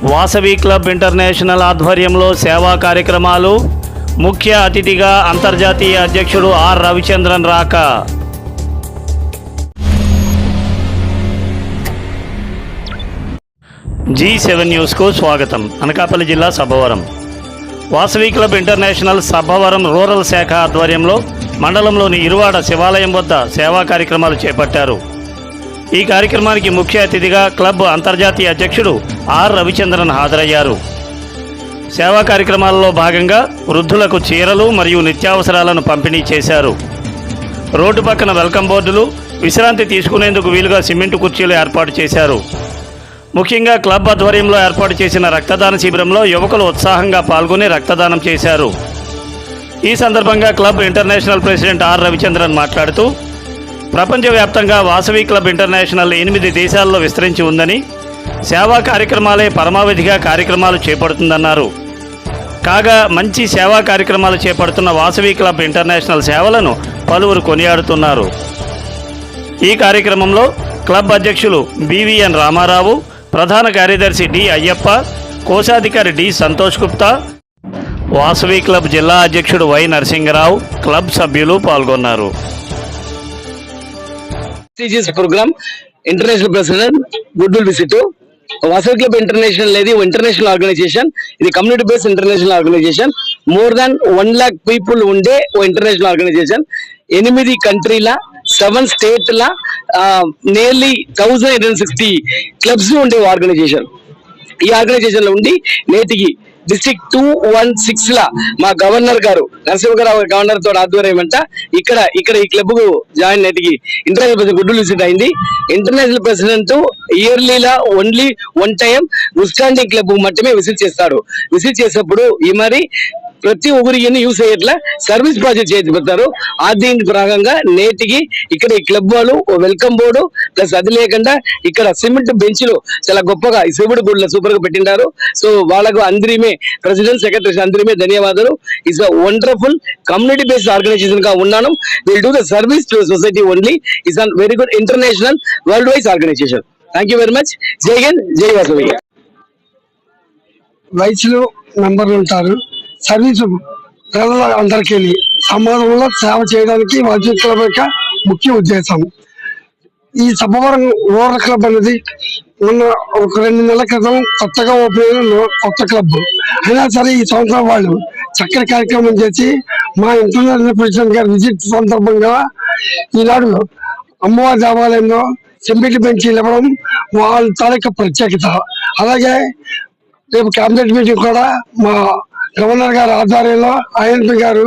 Vasavi club international ఆధ్వర్యంలో సేవా కార్యక్రమాలు. ముఖ్య అతిథిగా అంతర్జాతీయ అధ్యక్షుడు ఆర్ రవిచంద్రన్ రాక. G7 న్యూస్కు స్వాగతం. అనకాపల్లి జిల్లా Sabbavaram Vasavi club international Sabbavaram rural శాఖ ఆధ్వర్యంలో మండలంలోని ఇరువాడ శివాలయం వద్ద సేవా కార్యక్రమాలు చేపట్టారు. ఈ కార్యక్రమానికి ముఖ్య అతిథిగా క్లబ్ అంతర్జాతీయ అధ్యక్షుడు ఆర్ రవిచంద్రన్ హాజరయ్యారు. సేవా కార్యక్రమాలలో భాగంగా వృద్ధులకు చీరలు మరియు నిత్యావసరాలను పంపిణీ చేశారు. రోడ్డు పక్కన వెల్కమ్ బోర్డులు, విశ్రాంతి తీసుకునేందుకు వీలుగా సిమెంటు కుర్చీలు ఏర్పాటు చేశారు. ముఖ్యంగా క్లబ్ ఆధ్వర్యంలో ఏర్పాటు చేసిన రక్తదాన శిబిరంలో యువకులు ఉత్సాహంగా పాల్గొని రక్తదానం చేశారు. ఈ సందర్భంగా club international president R Ravichandran మాట్లాడుతూ, ప్రపంచవ్యాప్తంగా వాసవి క్లబ్ ఇంటర్నేషనల్ 8 దేశాల్లో విస్తరించి ఉందని, సేవా కార్యక్రమాలే పరమావధిగా కార్యక్రమాలు చేపడుతుందన్నారు. కాగా మంచి సేవా కార్యక్రమాలు చేపడుతున్న వాసవి క్లబ్ ఇంటర్నేషనల్ సేవలను పలువురు కొనియాడుతున్నారు. ఈ కార్యక్రమంలో క్లబ్ అధ్యక్షులు బివిఎన్ రామారావు, ప్రధాన కార్యదర్శి డి అయ్యప్ప, కోశాధికారి డి సంతోష్ గుప్తా, వాసవి క్లబ్ జిల్లా అధ్యక్షుడు వై నరసింగరావు, క్లబ్ సభ్యులు పాల్గొన్నారు. Program international president good will visit. Vasavi club international అనేది ఇంటర్నేషనల్ ఆర్గనైజేషన్. ఇది community based international organization. More than 1 lakh people ఉండే ఇంటర్నేషనల్ ఆర్గనైజేషన్. 8 కంట్రీల 7 స్టేట్ల నియర్లీ 1860 క్లబ్స్ ఉండే ఆర్గనైజేషన్. ఈ ఆర్గనైజేషన్ లో ఉండి నేటికి డిస్ట్రిక్ట్ 216 లా మా గవర్నర్ గారు నరసింహరావు గవర్నర్ తోటి ఆధ్వర్యం అంట ఇక్కడ ఈ క్లబ్ కు జాయిన్ నేటికి ఇంటర్నేషనల్ ప్రెసిడెంట్ గుడ్డు విజిట్ అయింది. ఇంటర్నేషనల్ ప్రెసిడెంట్ ఇయర్లీలా ఓన్లీ 1 టైం స్టాండింగ్ క్లబ్ మట్టుమే విజిట్ చేస్తాడు. విజిట్ చేసేప్పుడు ఈ మరి ప్రతి ఒక్కరికి యూస్ అయ్యేట్లా సర్వీస్ ప్రాజెక్ట్ చేతిపోతారు. దీని భాగంగా నేటికి ఇక్కడ ఈ క్లబ్ వాళ్ళు వెల్కమ్ బోర్డు ప్లస్ అది లేకుండా ఇక్కడ సిమెంట్ బెంచ్లు చాలా గొప్పగా ఈ శివుడు గుడిలో సూపర్ గా పెట్టింటారు. సో వాళ్ళకు అందరిమే ప్రెసిడెంట్ సెక్రటరీ అందరిమే ధన్యవాదాలు. It's a wonderful community based organization గా ఉన్నాను. Will do the service to society only. It's a very good international world wise organization. Thank you very much. జై హింద్, జై వాసవి. వయసులో మెంబర్లు ఉంటారు. సర్వీసు ప్రజల అందరికీ సమాజంలో సేవ చేయడానికి వాసవి క్లబ్ యొక్క ముఖ్య ఉద్దేశం. ఈ సబ్బవరం రూరల్ క్లబ్ అనేది మొన్న ఒక 2 నెలల క్రితం కొత్తగా ఓపెన్ అయిన కొత్త క్లబ్ అయినా సరే ఈ సంవత్సరం వాళ్ళు చక్కని కార్యక్రమం చేసి మా ఇంటర్నేషనల్ ప్రెసిడెంట్ గారి విజిట్ సందర్భంగా ఈనాడు అమ్మవారి దేవాలయంలో సిమెంట్ బెంచీలు ఇవ్వడం వాళ్ళ తాలూకా ప్రత్యేకత. అలాగే రేపు క్యాబినెట్ మీటింగ్ కూడా మా గవర్నర్ గారు ఆధ్వర్యంలో ఐఎన్పి గారు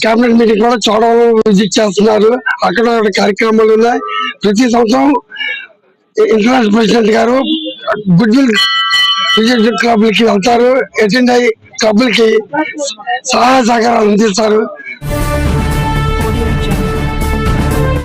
క్యాబినెట్ మీటింగ్ కూడా చూడడం విజిట్ చేస్తున్నారు. అక్కడ కార్యక్రమాలు ఉన్నాయి. ప్రతి సంవత్సరం ఇంటర్నేషనల్ ప్రెసిడెంట్ గారు గుడ్ విల్ విజిట్ క్లబ్లకి వెళ్తారు. అటెండ్ అయ్యి క్లబ్లకి సహాయ సహకారాలు అందిస్తారు.